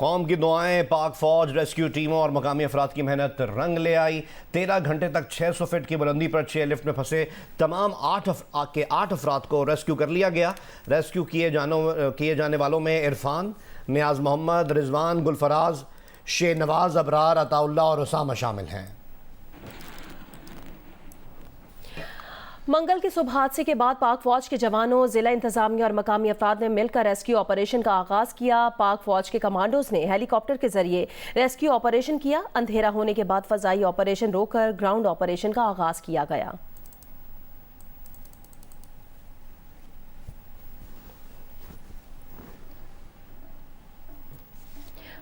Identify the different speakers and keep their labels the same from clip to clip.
Speaker 1: कौम की दुआएं, पाक फौज, रेस्क्यू टीमों और मकामी अफराद की मेहनत रंग ले आई। 13 घंटे तक 600 फीट की बुलंदी पर चेयरलिफ्ट में फंसे तमाम 8 अफराद को रेस्क्यू कर लिया गया। रेस्क्यू किए जाने वालों में इरफान, नियाज मोहम्मद, रिजवान, गुलफराज, शे नवाज, अबरार, अताउल्ला और उसामा शामिल हैं।
Speaker 2: मंगल के सुबह हादसे के बाद पाक फौज के जवानों, जिला इंतजामिया और मकामी अफराद ने मिलकर रेस्क्यू ऑपरेशन का आगाज किया। पाक फौज के कमांडोज ने हेलीकॉप्टर के जरिए रेस्क्यू ऑपरेशन किया। अंधेरा होने के बाद फजाई ऑपरेशन रोककर ग्राउंड ऑपरेशन का आगाज किया गया।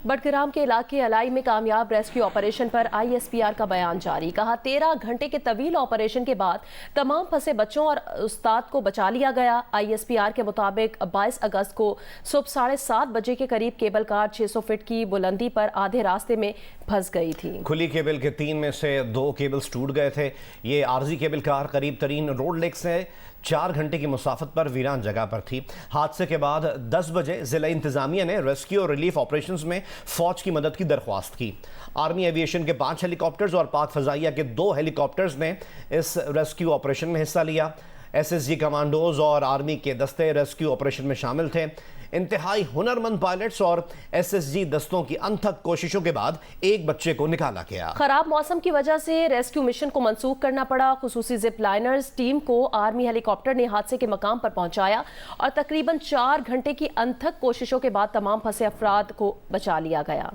Speaker 2: बडग्राम के इलाके अलाई में कामयाब रेस्क्यू ऑपरेशन पर ISPR का बयान जारी। कहा 13 घंटे के तवील ऑपरेशन के बाद तमाम फंसे बच्चों और उस्ताद को बचा लिया गया। ISPR के मुताबिक 22 अगस्त को सुबह 7:30 बजे के करीब केबल कार 600 फीट की बुलंदी पर आधे रास्ते में फंस गई थी।
Speaker 1: खुली केबल के 3 में से 2 केबल्स टूट गए थे। ये आर्जी केबल कार करीब तरीन रोड लेक से 4 घंटे की मुसाफत पर वीरान जगह पर थी। हादसे के बाद 10 बजे जिला इंतजामिया ने रेस्क्यू और रिलीफ ऑपरेशंस में फौज की मदद की दरख्वास्त की। आर्मी एविएशन के 5 हेलीकॉप्टर्स और पाक फजाइया के 2 हेलीकॉप्टर्स ने इस रेस्क्यू ऑपरेशन में हिस्सा लिया। SSG कमांडोज और आर्मी के दस्ते रेस्क्यू ऑपरेशन में शामिल थे। इंतहाई हुनरमंद पायलट्स और SSG दस्तों की अनथक कोशिशों के बाद एक बच्चे को निकाला गया।
Speaker 2: खराब मौसम की वजह से रेस्क्यू मिशन को मंसूख करना पड़ा। खुसूसी जिप लाइनर्स टीम को आर्मी हेलीकॉप्टर ने हादसे के मकाम पर पहुंचाया और तकरीबन 4 घंटे की अनथक कोशिशों के बाद तमाम फंसे अफराद को बचा लिया गया।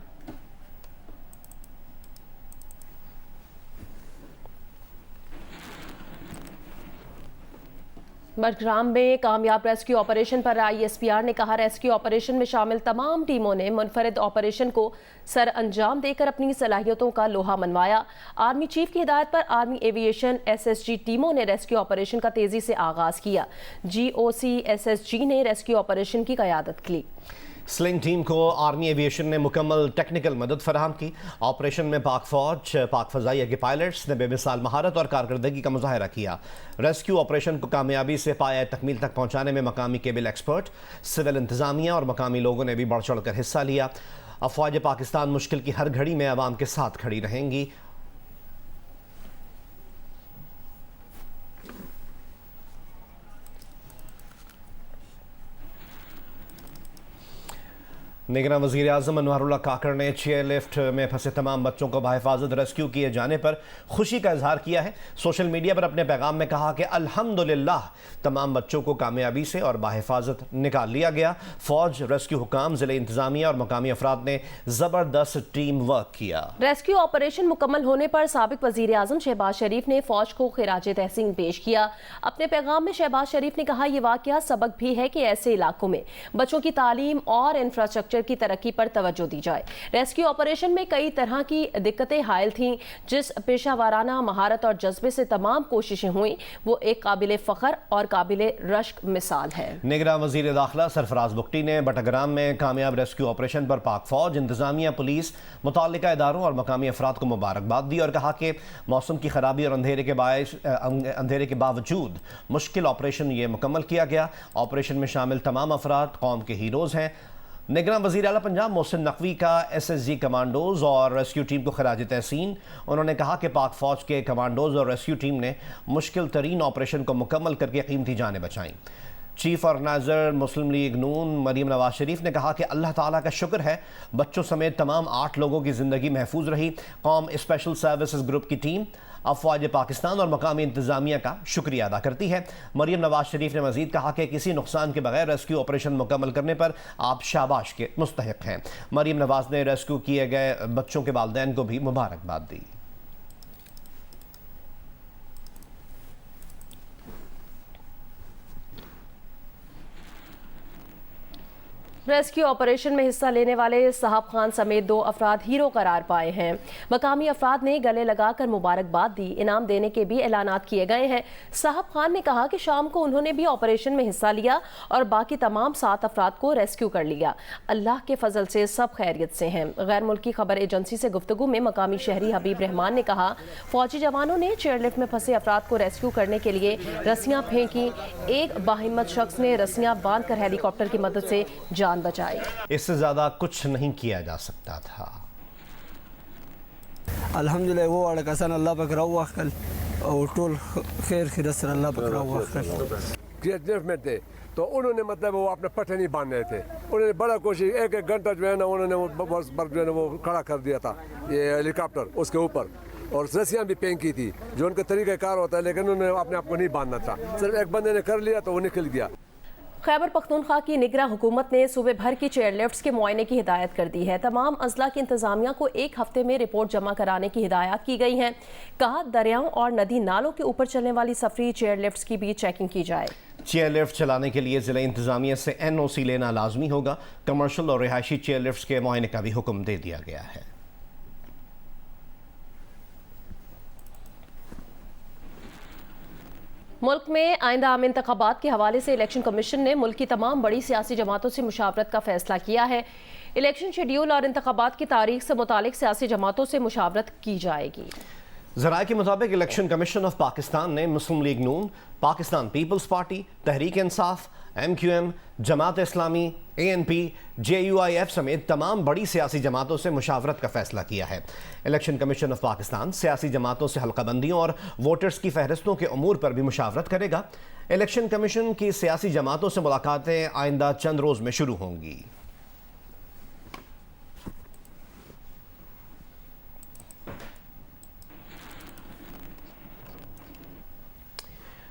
Speaker 2: बडग्राम में कामयाब रेस्क्यू ऑपरेशन पर ISPR ने कहा रेस्क्यू ऑपरेशन में शामिल तमाम टीमों ने मुनफरिद ऑपरेशन को सर अंजाम देकर अपनी सलाहियतों का लोहा मनवाया। आर्मी चीफ की हिदायत पर आर्मी एविएशन SSG टीमों ने रेस्क्यू ऑपरेशन का तेजी से आगाज किया। GOC SSG ने रेस्क्यू ऑपरेशन की क़यादत की।
Speaker 1: स्लिंग टीम को आर्मी एविएशन ने मुकम्मल टेक्निकल मदद फराहम की। ऑपरेशन में पाक फौज, पाक फजाइया के पायलट्स ने बेमिसाल महारत और कारकर्दगी का मुजाहरा किया। रेस्क्यू ऑपरेशन को कामयाबी से पाया तकमील तक पहुंचाने में मकामी केबल एक्सपर्ट, सिविल इंतजामिया और मकामी लोगों ने भी बढ़ चढ़ कर हिस्सा लिया। अफवाज पाकिस्तान मुश्किल की हर घड़ी में अवाम के साथ खड़ी रहेंगी। निगरान वज़ीर आज़म अनवारुल्लाह काकड़ ने चेयरलिफ्ट में फंसे तमाम बच्चों को बाहिफाजत रेस्क्यू किए जाने पर खुशी का इजहार किया है। सोशल मीडिया पर अपने पैगाम में कहा कि अल्हम्दुलिल्लाह तमाम बच्चों को कामयाबी से और बाहिफाजत निकाल लिया गया। फौज, रेस्क्यू हुकाम, जिला इंतजामिया और मकामी अफराद ने ज़बरदस्त टीम वर्क किया।
Speaker 2: रेस्क्यू ऑपरेशन मुकम्मल होने पर साबिक वज़ीर आज़म शहबाज शरीफ ने फौज को खिराज तहसीन पेश किया। अपने पैगाम में शहबाज शरीफ ने कहा यह वाक़या सबक भी है कि ऐसे इलाकों में बच्चों की तालीम और इंफ्रास्ट्रक्चर की तरक्की पर तवज्जो दी जाए। रेस्क्यू ऑपरेशन में कई तरह की दिक्कतें हायल थीं। जिस पेशावराना महारत और जज्बे से तमाम कोशिशें हुई वो एक काबिल फख्र और काबिल रश्क मिसाल है।
Speaker 1: निगरान वज़ीर दाखिला सरफराज बुगटी ने बडग्राम में कामयाब रेस्क्यू ऑपरेशन पर पाक फौज, इंतजामिया, पुलिस, मुताल्लिका इदारों और मकामी अफराद को मुबारकबाद दी और कहा कि मौसम की खराबी और अंधेरे के बावजूद मुश्किल ऑपरेशन ये मुकम्मल किया गया। ऑपरेशन में शामिल तमाम अफराद कौम के हीरोज़ हैं। निगरान वज़ीर आला पंजाब मोहसिन नकवी का SSG कमांडोज और रेस्क्यू टीम को खिराज तहसीन। उन्होंने कहा कि पाक फौज के कमांडोज और रेस्क्यू टीम ने मुश्किल तरीन ऑपरेशन को मुकम्मल करके कीमती जानें बचाईं। चीफ ऑर्गेनाइजर मुस्लिम लीग नून मरीम नवाज शरीफ ने कहा कि अल्लाह ताला का शुक्र है बच्चों समेत तमाम 8 लोगों की ज़िंदगी महफूज रही। कौम स्पेशल सर्विसेज ग्रुप की टीम अफवाज पाकिस्तान और मकामी इंतजामिया का शुक्रिया अदा करती है। मरीम नवाज शरीफ ने मजीद कहा कि किसी नुकसान के बगैर रेस्क्यू ऑपरेशन मुकम्मल करने पर आप शाबाश के मुस्तहिक हैं। मरीम नवाज ने रेस्क्यू किए गए बच्चों के वालिदैन को भी मुबारकबाद दी।
Speaker 2: रेस्क्यू ऑपरेशन में हिस्सा लेने वाले साहब खान समेत 2 अफराद हीरो करार पाए हैं। मकामी अफराद ने गले लगाकर मुबारकबाद दी। इनाम देने के भी ऐलानात किए गए हैं। साहब खान ने कहा कि शाम को उन्होंने भी ऑपरेशन में हिस्सा लिया और बाकी तमाम 7 अफराद को रेस्क्यू कर लिया। अल्लाह के फजल से सब खैरियत से हैं। गैर मुल्की खबर एजेंसी से गुफ्तगू में मकामी शहरी हबीब रहमान ने कहा फौजी जवानों ने चेयरलिफ्ट में फंसे अफराद को रेस्क्यू करने के लिए रस्सियां फेंकी। एक बाहिम्मत शख्स ने रस्सियां बांध कर हेलीकॉप्टर की मदद से जान जान बचाई।
Speaker 1: इससे ज़्यादा कुछ नहीं किया जा सकता था।
Speaker 3: अल्हम्दुलिल्लाह वो अड़कसन अल्लाह पकड़ा हुआ कल और टोल खैर खिरस अल्लाह पकड़ा हुआ कल
Speaker 4: में थे तो उन्होंने मतलब वो अपने पट्टे नहीं बांध रहे थे। उन्होंने बड़ा कोशिश एक घंटा जो है ना उन्होंने वो बस पर जो है ना वो खड़ा कर दिया था ये हेलीकॉप्टर उसके ऊपर और रस्सियाँ भी फेंक की थी जो उनका तरीक़ाकार होता है, लेकिन उन्होंने अपने आप को नहीं बांधना था। सिर्फ एक बंदे ने कर लिया तो वो निकल गया।
Speaker 2: खैबर पख्तूनख्वा की निगरां हुकूमत ने सूबे भर की चेयरलिफ्ट्स के मुआयने की हिदायत कर दी है। तमाम अजला की इंतजामिया को एक हफ्ते में रिपोर्ट जमा कराने की हिदायत की गई है। कहा दरियाओं और नदी नालों के ऊपर चलने वाली सफरी चेयरलिफ्ट्स की भी चेकिंग की जाए।
Speaker 1: चेयरलिफ्ट चलाने के लिए जिला इंतजामिया से NOC लेना लाजमी होगा। कमर्शल और रिहायशी चेयरलिफ्ट्स के मुआयने का भी हुक्म दे दिया गया है।
Speaker 2: मुल्क में आइंदा आम इंतखाबात के हवाले से इलेक्शन कमीशन ने मुल्क की तमाम बड़ी सियासी जमातों से मुशावरत का फैसला किया है। इलेक्शन शेड्यूल और इंतखाबात की तारीख से मुतालिक सियासी जमातों से मुशावरत की जाएगी।
Speaker 1: ज़राए के मुताबिक इलेक्शन कमीशन ऑफ पाकिस्तान ने मुस्लिम लीग नून, Pakistan peoples party, Tehreek Insaf, MQM, Jamaat Islami, ANP, JUIF समेत तमाम बड़ी सियासी जमातों से मुशावरत का फैसला किया है। इलेक्शन कमीशन ऑफ पाकिस्तान सियासी जमातों से हल्काबंदियों और वोटर्स की फहरिस्तों के अमूर पर भी मुशावरत करेगा। इलेक्शन कमीशन की सियासी जमातों से मुलाकातें आइंदा चंद रोज़ में शुरू होंगी।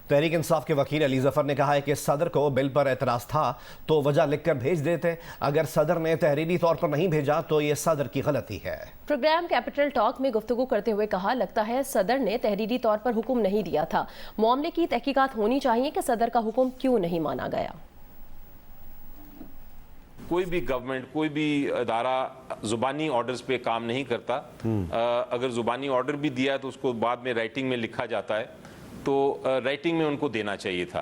Speaker 1: तहरीक इंसाफ के वकील अली जफर ने कहा है कि सदर को बिल पर एतराज़ था तो वजह लिखकर भेज देते। अगर सदर ने तहरीरी तौर पर नहीं भेजा तो ये सदर की गलती है।
Speaker 2: प्रोग्राम कैपिटल टॉक में गुफ्तगू करते हुए कहा, लगता है सदर ने तहरीरी तौर पर हुक्म नहीं दिया था। मामले की तहकीकात होनी चाहिए कि सदर का हुक्म क्यों नहीं माना गया।
Speaker 5: कोई भी गवर्नमेंट, कोई भी अदारा जुबानी ऑर्डर्स पे काम नहीं करता। अगर जुबानी ऑर्डर भी दिया तो उसको बाद में राइटिंग में लिखा जाता है, तो राइटिंग में उनको देना चाहिए था।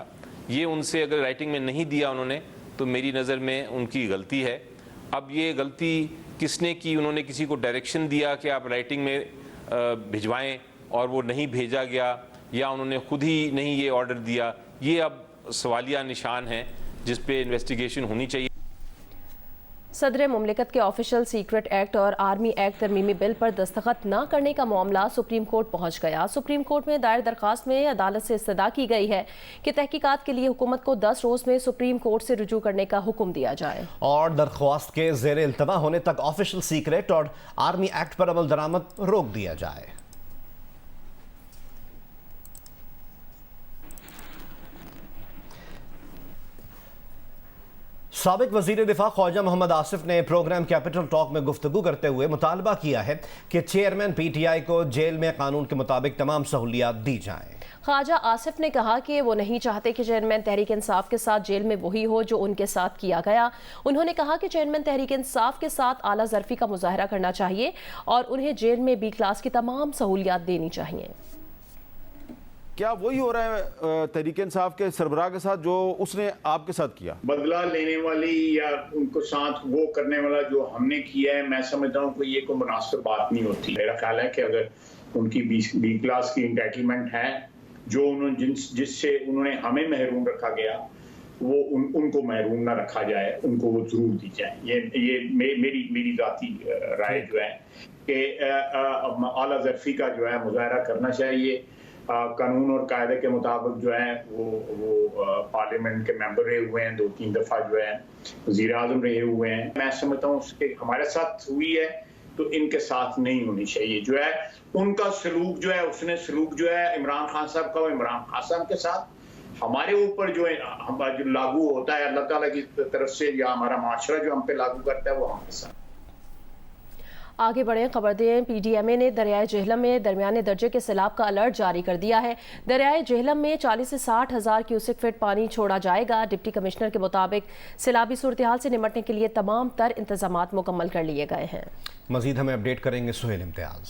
Speaker 5: ये उनसे अगर राइटिंग में नहीं दिया उन्होंने तो मेरी नज़र में उनकी गलती है। अब ये गलती किसने की? उन्होंने किसी को डायरेक्शन दिया कि आप राइटिंग में भिजवाएं और वो नहीं भेजा गया, या उन्होंने खुद ही नहीं ये ऑर्डर दिया? ये अब सवालिया निशान है जिस पे इन्वेस्टिगेशन होनी चाहिए।
Speaker 2: सदर मुमलिकत के ऑफिशियल सीक्रेट एक्ट और आर्मी एक्ट तरमीमी बिल पर दस्तखत न करने का मामला सुप्रीम कोर्ट पहुंच गया। सुप्रीम कोर्ट में दायर दरखास्त में अदालत से इस्तदा की गई है कि तहकीकात के लिए हुकूमत को 10 रोज में सुप्रीम कोर्ट से रुजू करने का हुक्म दिया जाए
Speaker 1: और दरख्वास्त के ज़ेर इल्तवा होने तक ऑफिशियल सीक्रेट और आर्मी एक्ट पर अमल दरामद रोक दिया जाए। साबिक वज़ीर दिफा ख्वाजा मोहम्मद आसिफ ने प्रोग्राम कैपिटल टॉक में गुफ्तगू करते हुए मुतालबा किया है कि चेयरमैन PTI को जेल में कानून के मुताबिक तमाम सहूलियात दी जाएं।
Speaker 2: ख्वाजा आसिफ ने कहा कि वो नहीं चाहते कि चेयरमैन तहरीक इंसाफ के साथ जेल में वही हो जो उनके साथ किया गया। उन्होंने कहा कि चेयरमैन तहरीक इंसाफ के साथ आला ज़र्फी का मुजाहरा करना चाहिए और उन्हें जेल में B क्लास की तमाम सहूलियात देनी चाहिए।
Speaker 6: क्या वही हो रहा है तहरीक इंसाफ के सरबराह के साथ जो उसने आपके साथ किया?
Speaker 7: बदला लेने वाली या उनको साथ वो करने वाला जो हमने किया है, मैं समझता हूँ कि ये कोई मुनासिब बात नहीं होती। मेरा ख्याल है कि अगर उनकी बी क्लास की इंटाइटलमेंट है, जो उन्होंने जिससे उन्होंने हमें महरूम रखा गया, वो उनको महरूम ना रखा जाए, उनको वो जरूर दी जाए। ये मेरी जाती राय जो है कि आला ज़र्फी का जो है मुजाहरा करना चाहिए। कानून और कायदे के मुताबिक जो है वो पार्लियामेंट के मेंबर रहे हुए हैं, 2-3 दफ़ा जो है वज़ीर आज़म रहे हुए हैं। मैं समझता हूँ उसके हमारे साथ हुई है तो इनके साथ नहीं होनी चाहिए। जो है उनका सलूक जो है, उसने सलूक जो है इमरान खान साहब का, वो इमरान खान साहब के साथ हमारे ऊपर जो है जो लागू होता है अल्लाह ताला की तरफ से, या हमारा माशरा जो हम पे लागू करता है वो हमारे साथ।
Speaker 2: आगे बढ़े खबर दें, PDMA ने दरियाए जेहलम में दरमियाने दर्जे के सैलाब का अलर्ट जारी कर दिया है। दरियाए जेहलम में 40 से 60 हज़ार क्यूसेक फीट पानी छोड़ा जाएगा। डिप्टी कमिश्नर के मुताबिक सैलाबी सूरत हाल से निपटने के लिए तमाम तर इंतजामात मुकम्मल कर लिए गए हैं।
Speaker 1: मजीद हमें अपडेट करेंगे सुहेल इम्तियाज़।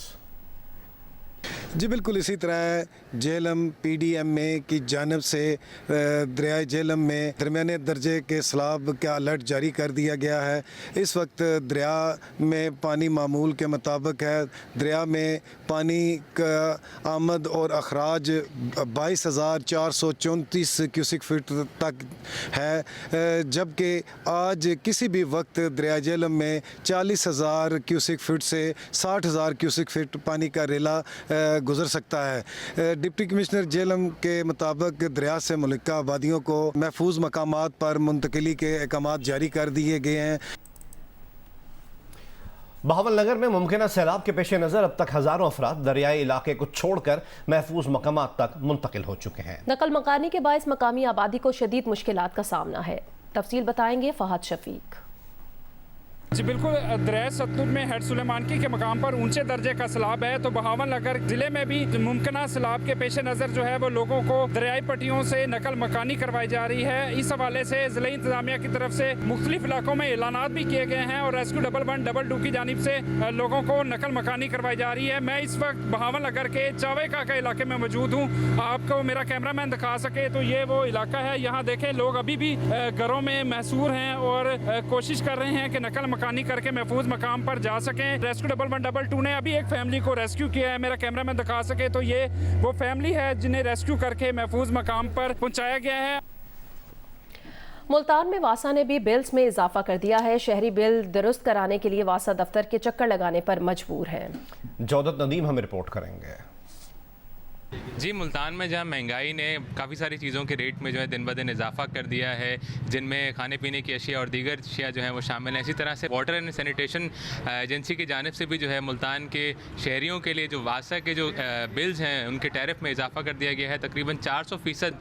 Speaker 8: जी बिल्कुल इसी तरह जेहलम PDM में की जानिब से दरियाए जेहलम में दरमियाने दर्जे के सैलाब का अलर्ट जारी कर दिया गया है। इस वक्त दरिया में पानी मामूल के मुताबिक है। दरिया में पानी का आमद और अखराज 22,434 क्यूसिक फीट तक है, जबकि आज किसी भी वक्त दरिया जेहलम में 40,000 क्यूसिक फीट से 60,000 क्यूसिक फीट पानी का रेला गुजर सकता है। डिप्टी कमिश्नर जेहलम के मुताबिक दरिया से मुल्का आबादियों को महफूज मकामात पर मुंतकिली के अहकाम जारी कर दिए गए हैं।
Speaker 1: बहावलनगर में मुमकिन सैलाब के पेश नज़र अब तक हज़ारों अफराद दरियाई इलाके को छोड़कर महफूज मकामात तक मुंतकिल हो चुके हैं।
Speaker 2: नकल मकानी के बायस मकामी आबादी को शदीद मुश्किलात का सामना है। तफसील बताएंगे फहद शफीक।
Speaker 9: जी बिल्कुल, दरिया सतलुज में हेड सुलेमानकी के मकाम पर ऊंचे दर्जे का सैलाब है, तो बहावलनगर जिले में भी मुमकिन सैलाब के पेश नज़र जो है वो लोगों को दरियाई पट्टियों से नकल मकानी करवाई जा रही है। इस हवाले से ज़िला इंतजामिया की तरफ से मुख्तलिफ इलाकों में ऐलानात भी किए गए हैं और रेस्क्यू 112 की जानिब से लोगों को नकल मकानी करवाई जा रही है। मैं इस वक्त बहावलनगर के चावे काका इलाके में मौजूद हूँ। आपको मेरा कैमरा मैन दिखा सके तो ये वो इलाका है। यहाँ देखें, लोग अभी भी घरों में महसूर हैं और कोशिश कर रहे हैं कि नकल मकानी करके महफूज मकाम पर जा सकें। रेस्क्यू 112 ने अभी एक फैमिली को रेस्क्यू किया है। मेरा कैमरा मैन दिखा सके तो ये वो फैमिली है जिन्हें रेस्क्यू करके महफूज मकाम पर पहुंचाया गया है।
Speaker 2: मुल्तान में वासा ने भी बिल्स में इजाफा कर दिया है। शहरी बिल दुरुस्त कराने के लिए वासा दफ्तर के चक्कर लगाने पर मजबूर हैं।
Speaker 1: जौदत नदीम हमें रिपोर्ट करेंगे।
Speaker 10: जी, मुल्तान में जहाँ महंगाई ने काफ़ी सारी चीज़ों के रेट में जो है दिन ब दिन इजाफा कर दिया है, जिनमें खाने पीने की अशिया और दीगर अशिया जो हैं वो शामिल हैं। इसी तरह से वाटर एंड सैनिटेशन एजेंसी की जानिब से भी जो है मुल्तान के शहरियों के लिए जो वासा के जो बिल्स हैं उनके टैरिफ में इजाफा कर दिया गया है। तकरीबन 400%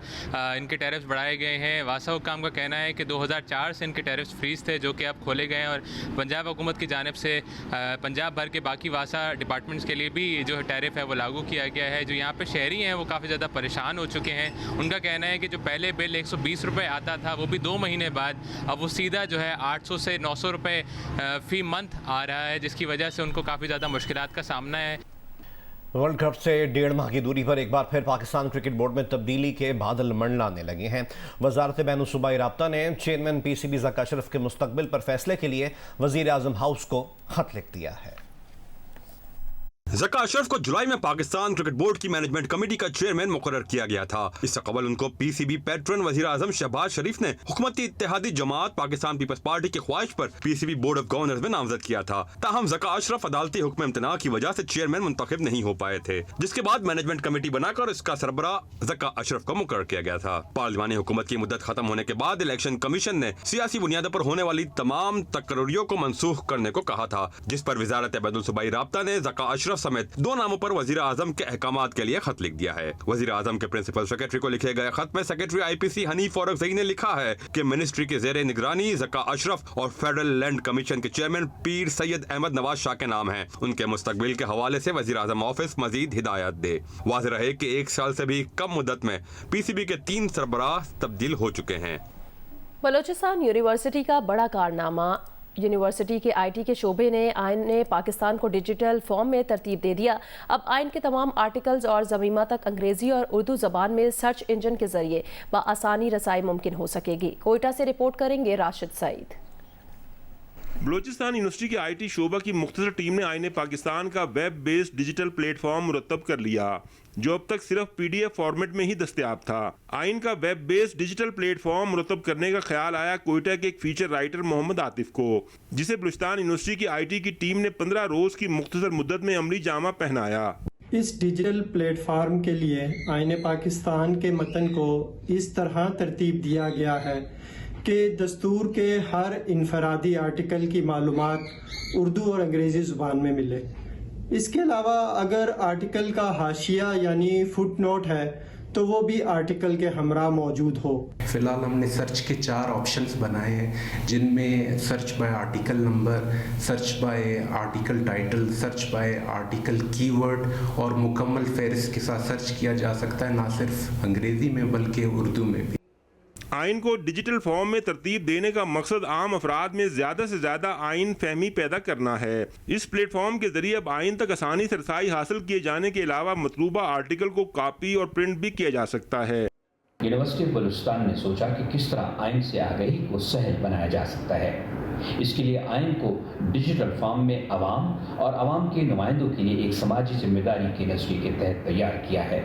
Speaker 10: इनके टैरिफ्स बढ़ाए गए हैं। वासा हुकाम का कहना है कि 2004 से इनके टैरिफ्स फ्रीज थे, जो कि अब खोले गए हैं और पंजाब हुकूमत की जानिब से पंजाब भर के बाकी वासा डिपार्टमेंट्स के लिए भी जो है टैरिफ है वो लागू किया गया है। जो यहाँ पर शहरी हैं वो काफ़ी ज़्यादा परेशान हो चुके हैं। उनका कहना है कि जो पहले बिल 120 रुपये आता था वो भी 2 महीने बाद अब वो सीधा जो है 800 से 900 रुपये फी मंथ आ रहा है, जिसकी वजह से उनको काफ़ी ज़्यादा मुश्किलात का सामना है।
Speaker 1: वर्ल्ड कप से 1.5 माह की दूरी पर एक बार फिर पाकिस्तान क्रिकेट बोर्ड में तब्दीली के बादल मंडलाने लगे हैं। वजारत बैनुसूबाई राब्ता ने चेयरमैन PCB ज़का अशरफ के मुस्तकबिल पर फैसले के लिए वज़ीर आज़म हाउस को खत लिख दिया है।
Speaker 11: ज़का अशरफ को जुलाई में पाकिस्तान क्रिकेट बोर्ड की मैनेजमेंट कमेटी का चेयरमैन मुकर्रर किया गया था। इससे कबल उनको PCB पैट्रन वज़ीर आज़म शहबाज शरीफ ने हुकूमती इत्तेहादी जमात पाकिस्तान पीपल्स पार्टी की ख्वाहिश पर PCB बोर्ड ऑफ गवर्नर्स में नामजद किया था। ताहम ज़का अशरफ अदालती हुक्म इम्तना की वजह से चेयरमैन मुंतखब नहीं हो पाए थे, जिसके बाद मैनेजमेंट कमेटी बनाकर इसका सरबराह ज़का अशरफ को मुकर्रर किया गया था। पार्लिमानी हुकूमत की मुद्दत खत्म होने के बाद इलेक्शन कमीशन ने सियासी बुनियादों पर होने वाली तमाम तकर्रियों को मनसूख करने को कहा था, जिस पर वजारत बैनुसूबाई राब्ता ने ज़का अशरफ समेत 2 नामों पर वजीर आजम के अहकामात के लिए खत लिख दिया है। वजीर आजम के प्रिंसिपल सेक्रेटरी को लिखे गए खत में सेक्रेटरी IPC हनीफ औरंगज़ई ने लिखा है कि मिनिस्ट्री के ज़ेरे निगरानी ज़का अशरफ और फेडरल लैंड कमीशन के चेयरमैन पीर सैयद अहमद नवाज शाह के नाम है। उनके मुस्तकबिल के हवाले से वजीर आजम ऑफिस मजीद हिदायत दे। वाज़ेह रहे कि 1 साल से भी कम मुद्दत में PCB के 3 सरबराह तब्दील हो चुके हैं।
Speaker 2: बलोचिस्तान यूनिवर्सिटी का बड़ा कारनामा। यूनिवर्सिटी के IT के शोबे ने आइन ने पाकिस्तान को डिजिटल फॉर्म में तरतीब दे दिया। अब आइन के तमाम आर्टिकल्स और ज़मीमा तक अंग्रेज़ी और उर्दू ज़बान में सर्च इंजन के ज़रिए बआसानी रसाई मुमकिन हो सकेगी। कोयटा से रिपोर्ट करेंगे राशिद सईद।
Speaker 12: बलोचिस्तान यूनिवर्सिटी के IT शोबा की मुख्तसर टीम ने आईने पाकिस्तान का वेब बेस्ड डिजिटल प्लेटफॉर्म मुरतब कर लिया, जो अब तक सिर्फ PDF फॉर्मेट में ही दस्तयाब था। आइन का वेब बेस्ड डिजिटल प्लेटफॉर्म मुरतब करने का ख्याल आया कोयटा के एक फीचर राइटर मोहम्मद आतिफ को, जिसे बलूचिस्तान यूनिवर्सिटी की IT की टीम ने 15 रोज की मुख्तसर मुद्दत में अमली जामा पहनाया।
Speaker 13: इस डिजिटल प्लेटफॉर्म के लिए आईने पाकिस्तान के मतन को इस तरह तरतीब दिया गया है कि दस्तूर के हर इनफरादी आर्टिकल की मालूमात उर्दू और अंग्रेज़ी ज़ुबान में मिले। इसके अलावा अगर आर्टिकल का हाशिया यानी फुट नोट है तो वो भी आर्टिकल के हमरा मौजूद हो।
Speaker 14: फ़िलहाल हमने सर्च के 4 ऑप्शंस बनाए हैं, जिनमें search by article number, search by article title, search by article keyword और मुकम्मल फहरिस्त के साथ सर्च किया जा सकता है, ना सिर्फ अंग्रेज़ी में बल्कि उर्दू में भी।
Speaker 12: आइन को डिजिटल फॉर्म में तरतीब देने का मकसद आम अफराद में ज़्यादा से ज़्यादा आइन फहमी पैदा करना है। इस प्लेटफॉर्म के जरिए अब आइन तक आसानी से रसाई हासिल किए जाने के अलावा मतलूबा आर्टिकल को कॉपी और प्रिंट भी किया जा सकता है।
Speaker 15: यूनिवर्सिटी ऑफ बलूचिस्तान ने सोचा कि किस तरह आइन से आगाही को सहज बनाया जा सकता है। इसके लिए आइन को डिजिटल फॉर्म में अवाम और अवाम के नुमाइंदों के लिए एक समाजी जिम्मेदारी के नजरिए के तहत तैयार किया है।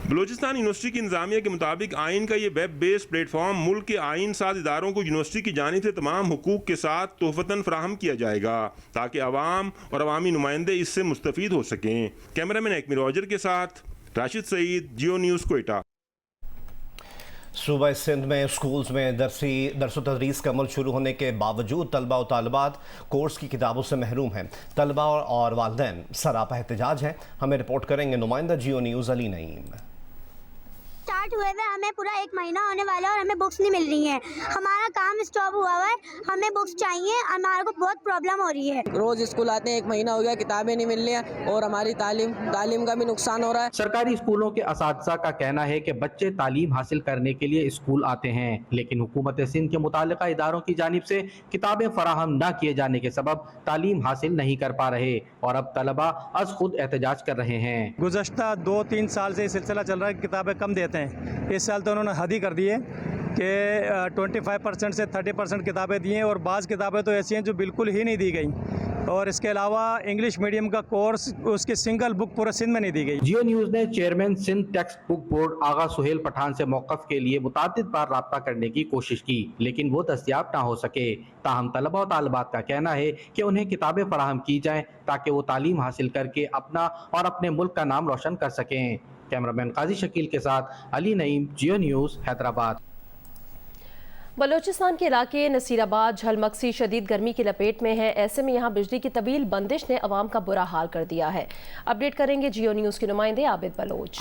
Speaker 12: बलूचिस्तान यूनिवर्सिटी की इंतजामिया के मुताबिक आइन का ये वेब बेस्ड प्लेटफॉर्म मुल्क के आइन साज इदारों को यूनिवर्सिटी की जानिब से तमाम हुकूक के साथ तोहफतन फराहम किया जाएगा ताकि अवाम और अवामी नुमाइंदे इससे मुस्तफीद हो सकें। कैमरामैन एकमी रॉजर के साथ राशिद सईद, जियो न्यूज़, कोयटा।
Speaker 1: सूबा सिंध में स्कूल्स में दरसो तदरीस का अमल शुरू होने के बावजूद तलबा और तालिबात कोर्स की किताबों से महरूम हैं। तलबा और वालिदैन सरापा एहतजाज हैं। हमें रिपोर्ट करेंगे नुमाइंदा जियो न्यूज़ अली नईम।
Speaker 16: स्टार्ट हुए हुए हमें पूरा 1 महीना होने वाला है और हमें बुक्स नहीं मिल रही हैं। हमारा काम स्टॉप हुआ है, हमें बुक्स चाहिए, हमारे को बहुत प्रॉब्लम हो रही है।
Speaker 17: रोज स्कूल आते हैं, 1 महीना हो गया, किताबें नहीं मिल रही हैं और हमारी तालीम का भी नुकसान हो रहा है।
Speaker 18: सरकारी स्कूलों के असातिज़ा का कहना है कि बच्चे तालीम हासिल करने के लिए स्कूल आते हैं, लेकिन हुकूमत सिंध के मुतालिका इदारों की जानिब से किताबें फराहम न किए जाने के सबब तालीम हासिल नहीं कर पा रहे और अब तलबा अज खुद एहतजाज कर रहे हैं।
Speaker 19: गुज़श्ता 2-3 साल से सिलसिला चल रहा है, किताबें कम देते हैं। इस साल तो उन्होंने हद ही कर दी है कि 25% से 30% किताबें दी हैं और बाज़ किताबें तो ऐसी हैं जो बिल्कुल ही नहीं दी गई। और इसके अलावा इंग्लिश मीडियम का कोर्स उसकी सिंगल बुक पूरे सिंध में नहीं दी गई।
Speaker 18: जियो न्यूज़ ने chairman Sindh text book board Agha Suhail Pathan से मौक़िफ़ के लिए मुतादिद बार राब्ता करने की कोशिश की, लेकिन वो दस्तयाब ना हो सके। ताहम तलबा और तालिबात का कहना है कि उन्हें किताबें फराहम की जाएँ ताकि वो तालीम हासिल करके अपना और अपने मुल्क का नाम रोशन कर सकें। कैमरामैन काजी शकील के साथ अली नईम, जियो न्यूज़, हैदराबाद।
Speaker 2: बलूचिस्तान के इलाके नसीराबाद झलमक्सी शदीद गर्मी की लपेट में है। ऐसे में यहाँ बिजली की तवील बंदिश ने अवाम का बुरा हाल कर दिया है। अपडेट करेंगे जियो न्यूज़ के नुमाइंदे आबिद बलोच।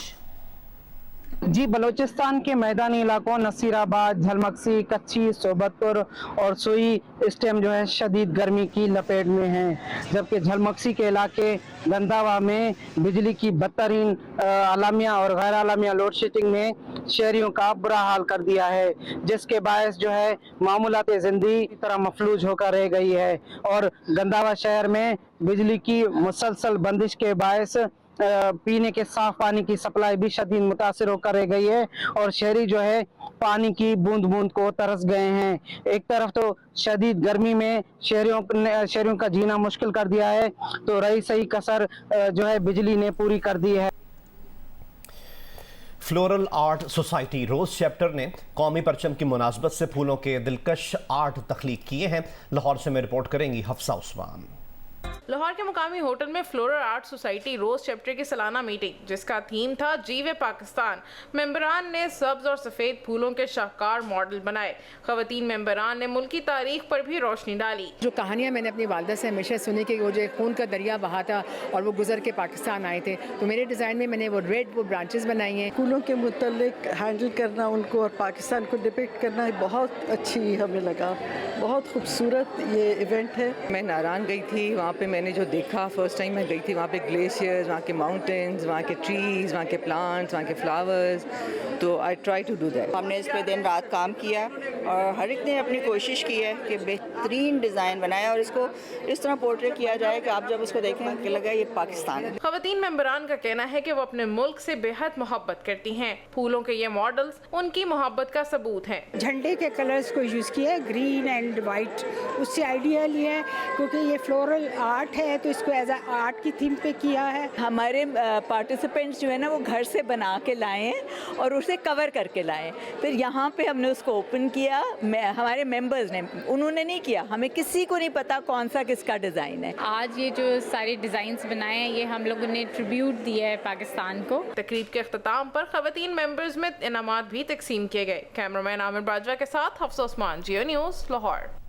Speaker 20: जी, बलूचिस्तान के मैदानी इलाकों नसीराबाद, झलमक्सी, कच्ची, सोबतपुर और सुई इस टाइम जो है शदीद गर्मी की लपेट में हैं, जबकि झलमक्सी के इलाके गंदावा में बिजली की बदतरीन आलामिया और गैर आलामिया लोड शेडिंग ने शहरियों का बुरा हाल कर दिया है, जिसके बायस जो है मामूलात ज़िंदगी की तरह मफलूज होकर रह गई है। और गंदावा शहर में बिजली की मुसलसल बंदिश के बायस पीने के साफ पानी की सप्लाई भी शदीद मुतासिर होकर रह गई है और शहरी जो है पानी की बूंद बूंद को तरस गए हैं। एक तरफ तो शदीद गर्मी में शहरियों का जीना मुश्किल कर दिया है, तो रही सही कसर जो है बिजली ने पूरी कर दी है।
Speaker 1: फ्लोरल आर्ट सोसाइटी रोज चैप्टर ने कौमी परचम की मुनासबत से फूलों के दिलकश आर्ट तख्लीक किए हैं। लाहौर से मैं रिपोर्ट करेंगी हफ्सा उस्मान।
Speaker 21: लाहौर के मुकामी होटल में फ्लोरल आर्ट सोसाइटी रोज चैप्टर की सालाना मीटिंग, जिसका थीम था जीवे पाकिस्तान। मेंबरान ने सब्ज और सफ़ेद फूलों के शाहकार मॉडल बनाए। ख़वातीन मेंबरान ने मुल्की तारीख पर भी रोशनी डाली।
Speaker 22: जो कहानियाँ मैंने अपनी वालदा से हमेशा सुनी कि वो जो खून का दरिया बहा था और वो गुजर के पाकिस्तान आए थे, तो मेरे डिज़ाइन में मैंने वो रेड वो ब्रांचेस बनाई हैं।
Speaker 23: फूलों के मुतल्लिक हैंडल करना उनको और पाकिस्तान को डिपिक्ट करना बहुत अच्छी हमें लगा, बहुत खूबसूरत ये इवेंट है।
Speaker 24: मैं नारायण गई थी, वहाँ पे मैंने जो देखा फर्स्ट टाइम मैं गई थी, वहाँ पे ग्लेशियर्स, वहाँ के माउंटेन्स, वहाँ के ट्रीज, वहाँ के प्लांट्स, वहाँ के फ्लावर्स, तो I try to do that.
Speaker 25: हमने इस पे दिन रात काम किया और हर एक ने अपनी कोशिश की है कि बेहतरीन डिज़ाइन बनाया और इसको इस तरह पोर्ट्रेट किया जाए कि आप जब उसको देखें कि लगे ये पाकिस्तान है।
Speaker 21: ख़वातीन मेंबरान का कहना है कि वो अपने मुल्क से बेहद मोहब्बत करती हैं। फूलों के ये मॉडल्स उनकी मोहब्बत का सबूत हैं।
Speaker 26: झंडे के कलर्स को यूज़ किया है, ग्रीन एंड वाइट, उससे आइडिया लिया है क्योंकि ये फ्लोरल आर्ट है तो इसको एज आर्ट की थीम पे किया है।
Speaker 25: हमारे पार्टिसिपेंट्स जो है ना वो घर से बना के लाए हैं और उसे कवर करके लाए, फिर यहाँ पे हमने उसको ओपन किया। हमारे मेंबर्स ने, उन्होंने नहीं किया, हमें किसी को नहीं पता कौन सा किसका डिज़ाइन है।
Speaker 27: आज ये जो सारे डिज़ाइंस बनाए हैं ये हम लोगों ने ट्रिब्यूट दिया है पाकिस्तान को।
Speaker 21: तकरीब के अख्ताम पर ख़वातीन मेंबर्स में इनामात भी तकसीम किए गए। कैमरामैन आमिर बाजवा के साथ हफ्सा उस्मान, जियो न्यूज़, लाहौर।